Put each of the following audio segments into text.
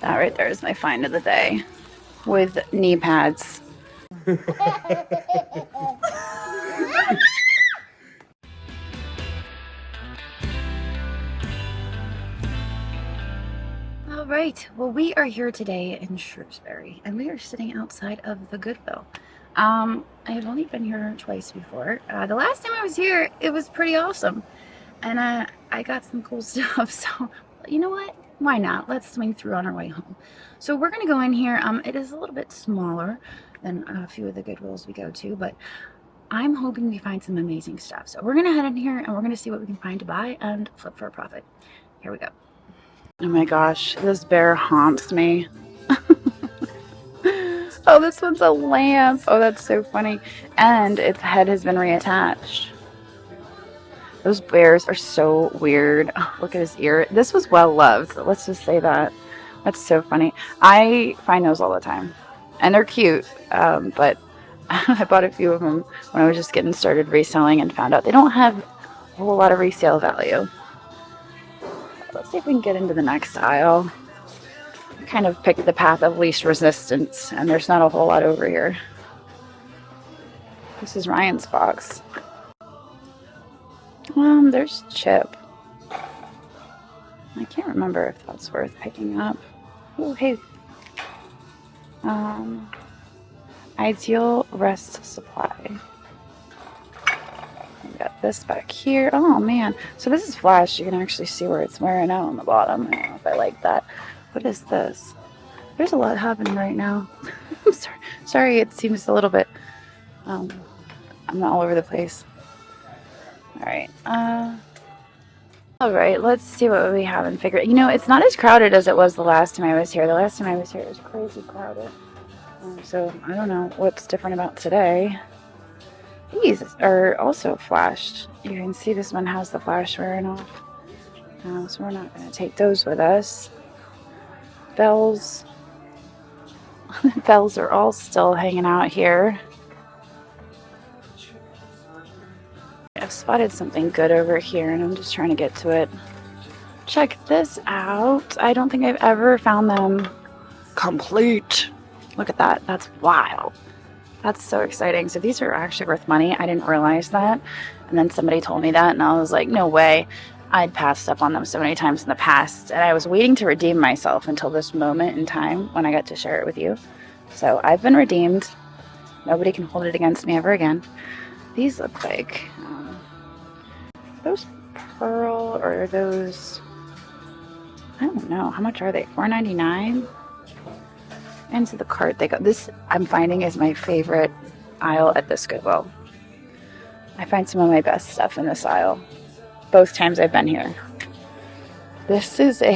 That right there is my find of the day with knee pads. All right, well, we are here today in Shrewsbury, and we are sitting outside of the Goodwill. I have only been here twice before. The last time I was here, it was pretty awesome, and I got some cool stuff. So, you know what? Why not? Let's swing through on our way home. So we're gonna go in here. It is a little bit smaller than a few of the Goodwills we go to, but I'm hoping we find some amazing stuff. So we're gonna head in here and we're gonna see what we can find to buy and flip for a profit. Here we go. Oh my gosh, this bear haunts me. Oh, this one's a lamp. Oh, that's so funny. And its head has been reattached. Those bears are so weird. Oh, look at his ear. This was well loved. Let's just say that. That's so funny. I find those all the time. And they're cute. But I bought a few of them when I was just getting started reselling and found out they don't have a whole lot of resale value. Let's see if we can get into the next aisle. I kind of picked the path of least resistance, and there's not a whole lot over here. This is Ryan's box. There's Chip. I can't remember if that's worth picking up. Oh, hey. Ideal Rest Supply. We got this back here. Oh man, so this is flash. You can actually see where it's wearing out on the bottom. I don't know if I like that. What is this? There's a lot happening right now. I'm sorry, it seems a little bit I'm all over the place. All right, let's see what we have and figure. You know, it's not as crowded as it was the last time I was here. The last time I was here, it was crazy crowded. So I don't know what's different about today. These are also flashed. You can see this one has the flash wearing off. So we're not going to take those with us. Bells. Bells are all still hanging out here. I've spotted something good over here and I'm just trying to get to it. Check this out. I don't think I've ever found them complete. Look at that. That's wild. That's so exciting. So these are actually worth money. I didn't realize that. And then somebody told me that and I was like, no way. I'd passed up on them so many times in the past. And I was waiting to redeem myself until this moment in time when I got to share it with you. So I've been redeemed. Nobody can hold it against me ever again. These look like those pearl or those, I don't know. How much are they? $4.99? Into the cart they go. This I'm finding is my favorite aisle at this Goodwill. I find some of my best stuff in this aisle. Both times I've been here. This is a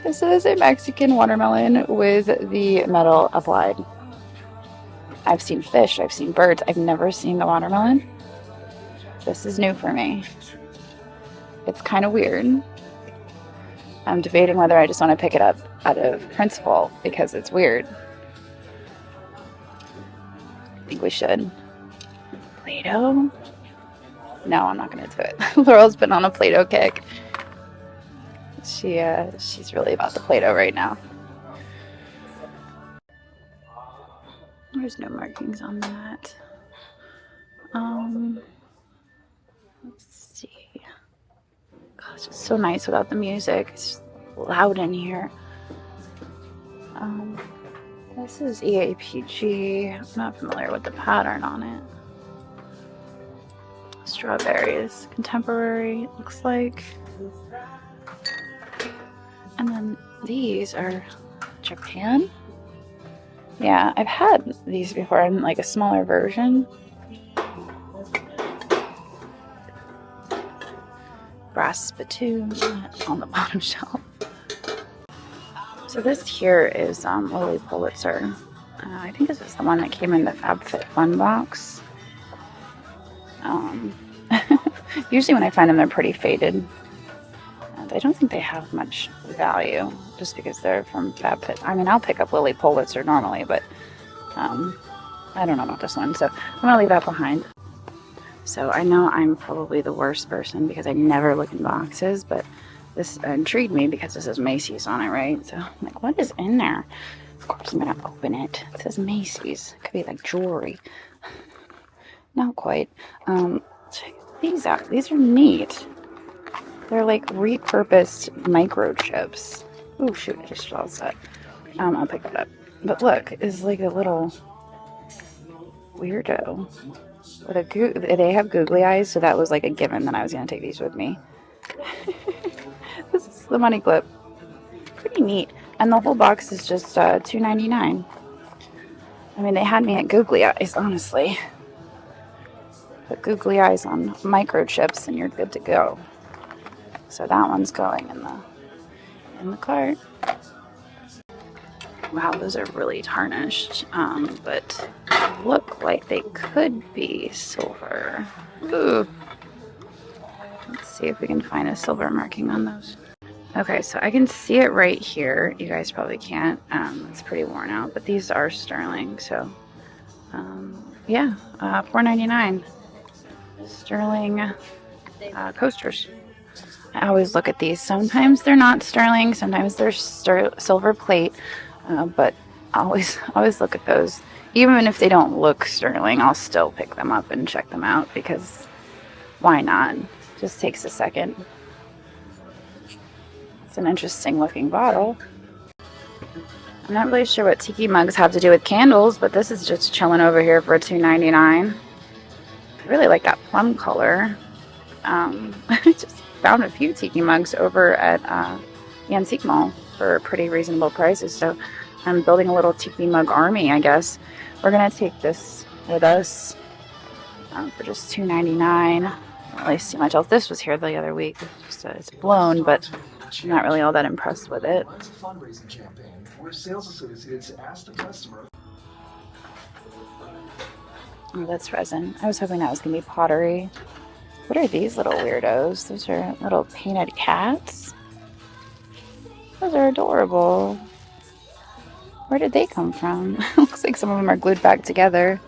this is a Mexican watermelon with the metal applied. I've seen fish, I've seen birds, I've never seen the watermelon. This is new for me. It's kind of weird. I'm debating whether I just want to pick it up out of principle because it's weird. I think we should. Play-Doh? No, I'm not going to do it. Laurel's been on a Play-Doh kick. She's really about the Play-Doh right now. There's no markings on that. Let's see. Gosh, it's so nice without the music. It's loud in here. This is EAPG. I'm not familiar with the pattern on it. Strawberries. Contemporary, looks like. And then these are Japan. Yeah, I've had these before in like a smaller version. Brass spittoon on the bottom shelf. So this here is Lily Pulitzer. I think this is the one that came in the FabFitFun box. Usually when I find them, they're pretty faded. And I don't think they have much value just because they're from FabFit. I mean, I'll pick up Lily Pulitzer normally, but I don't know about this one. So I'm going to leave that behind. So I know I'm probably the worst person because I never look in boxes, but this intrigued me because this says Macy's on it, right? So I'm like, what is in there? Of course I'm gonna open it. It says Macy's. It could be like jewelry. Not quite. Check these out. These are neat. They're like repurposed microchips. Oh shoot, I just lost that. I'll pick that up. But look, it's like a little weirdo. They have googly eyes, so that was like a given that I was gonna take these with me. This is the money clip. Pretty neat. And the whole box is just $2.99. I mean, they had me at googly eyes, honestly. Put googly eyes on microchips and you're good to go. So that one's going in the cart. Wow, those are really tarnished, but look like they could be silver. Ooh. Let's see if we can find a silver marking on those. Okay, so I can see it right here. You guys probably can't. It's pretty worn out, but these are sterling. So, yeah, $4.99. Sterling coasters. I always look at these. Sometimes they're not sterling. Sometimes they're silver plate. But I always look at those. Even if they don't look sterling, I'll still pick them up and check them out because why not? Just takes a second. It's an interesting looking bottle. I'm not really sure what tiki mugs have to do with candles, but this is just chilling over here for $2.99. I really like that plum color. I just found a few tiki mugs over at the Antique Mall for pretty reasonable prices, so I'm building a little tiki mug army, I guess. We're gonna take this with us for just $2.99. I don't really see much else. This was here the other week. It's blown, but I'm not really all that impressed with it. Oh, that's resin. I was hoping that was gonna be pottery. What are these little weirdos? Those are little painted cats. Those are adorable. Where did they come from? Looks like some of them are glued back together.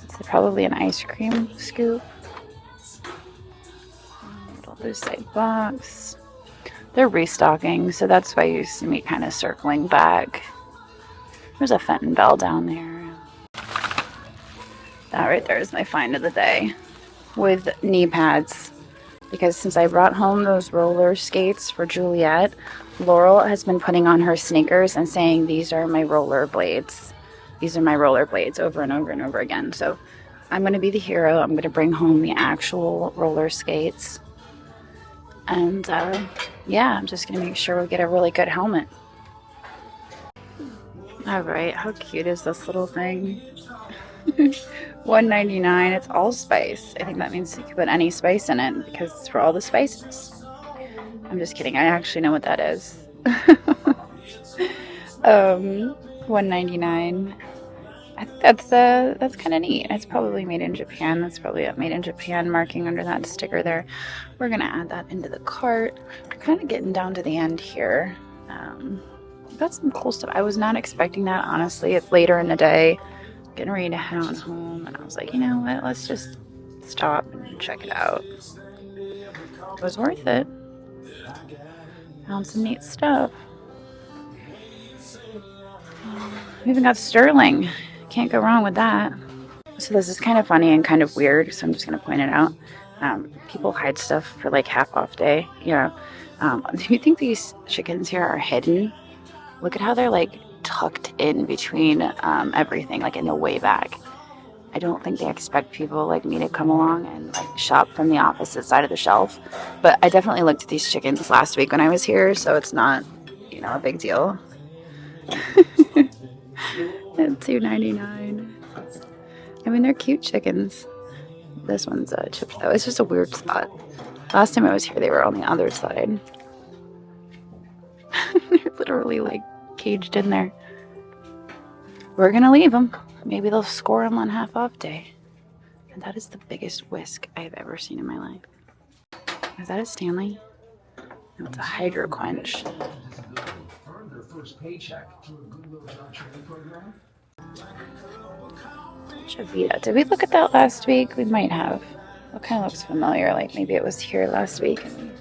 It's probably an ice cream scoop. Little lucite box. They're restocking, so that's why you see me kind of circling back. There's a Fenton Bell down there. That right there is my find of the day. With knee pads. Because since I brought home those roller skates for Juliet, Laurel has been putting on her sneakers and saying, these are my roller blades. These are my roller blades over and over and over again. So I'm going to be the hero. I'm going to bring home the actual roller skates. And yeah, I'm just going to make sure we get a really good helmet. All right, how cute is this little thing? $1.99. It's allspice. I think that means you can put any spice in it because it's for all the spices. I'm just kidding. I actually know what that is. $1.99. I think that's kind of neat. It's probably made in Japan. That's probably a made in Japan marking under that sticker there. We're gonna add that into the cart. We're kind of getting down to the end here. Got some cool stuff. I was not expecting that, honestly. It's later in the day. Getting ready to head on home, and I was like, you know what? Let's just stop and check it out. It was worth it. Found some neat stuff. We even got sterling. Can't go wrong with that. So this is kind of funny and kind of weird, so I'm just going to point it out. People hide stuff for like half off day. You know, do you think these chickens here are hidden? Look at how they're like tucked in between everything, like in the way back. I don't think they expect people like me to come along and like shop from the opposite side of the shelf. But I definitely looked at these chickens last week when I was here, so it's not, you know, a big deal. At $2.99. I mean, they're cute chickens. This one's chipped though. It's just a weird spot. Last time I was here, they were on the other side. They're literally like caged in there. We're gonna leave them. Maybe they'll score them on half off day. And that is the biggest whisk I have ever seen in my life. Is that a Stanley? No, it's a Hydro Quench. Chavita. Did we look at that last week? We might have. It kind of looks familiar. Like maybe it was here last week and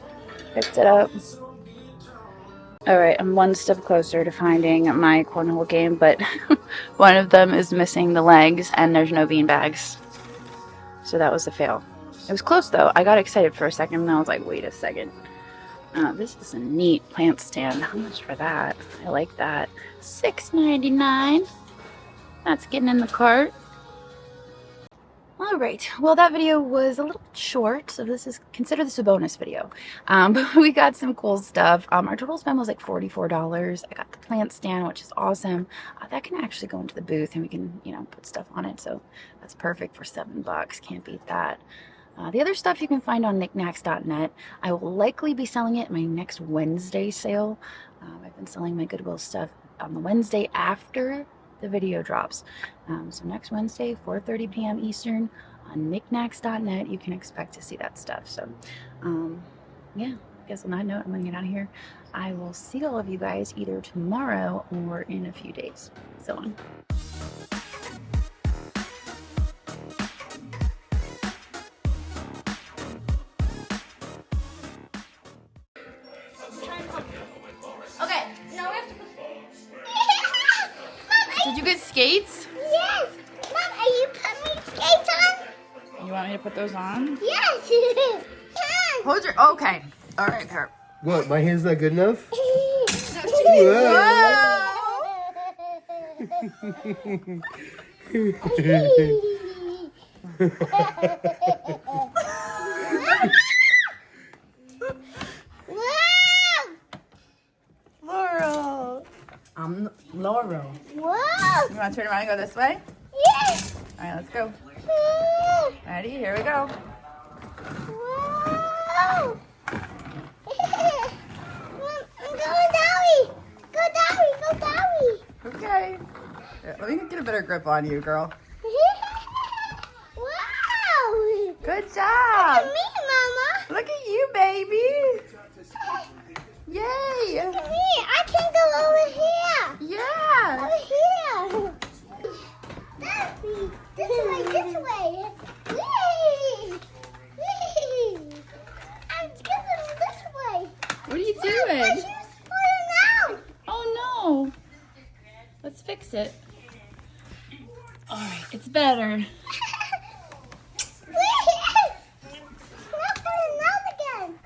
Picked it up. All right, I'm one step closer to finding my cornhole game, but one of them is missing the legs and there's no bean bags. So that was a fail. It was close though. I got excited for a second and I was like, wait a second. This is a neat plant stand. How much for that? I like that. $6.99. That's getting in the cart. Alright, well that video was a little short, so consider this a bonus video. But we got some cool stuff. Our total spend was like $44. I got the plant stand, which is awesome. That can actually go into the booth and we can, you know, put stuff on it, so that's perfect for $7. Can't beat that. The other stuff you can find on Niknax.net. I will likely be selling it in my next Wednesday sale. I've been selling my Goodwill stuff on the Wednesday after the video drops. So next Wednesday, 4:30 p.m. Eastern on Niknax.net, you can expect to see that stuff. So yeah, I guess on that note, I'm gonna get out of here. I will see all of you guys either tomorrow or in a few days. So on. Okay, now we have to put... Did you get skates? Yes! Mom, are you putting me skates on? You want me to put those on? Yes! Hold your... Okay. All right, Kurt. What, my hand's not good enough? Laurel. I'm Laurel. Whoa! You want to turn around and go this way? Yes! All right, let's go. Ready? Here we go. Whoa! Go Dowie! Go Dowie! Go Dowie! Okay. Here, let me get a better grip on you, girl. Wow! Good Look job. at me, Mama! Look at you, baby. Yay. Look at me! I can go over here! Yeah. Over here! Daddy, this way, this way! Yay! Yay! I'm going this way! What are you My doing? shoes falling out! Oh, no. Let's fix it. All right, it's better. Not falling out again!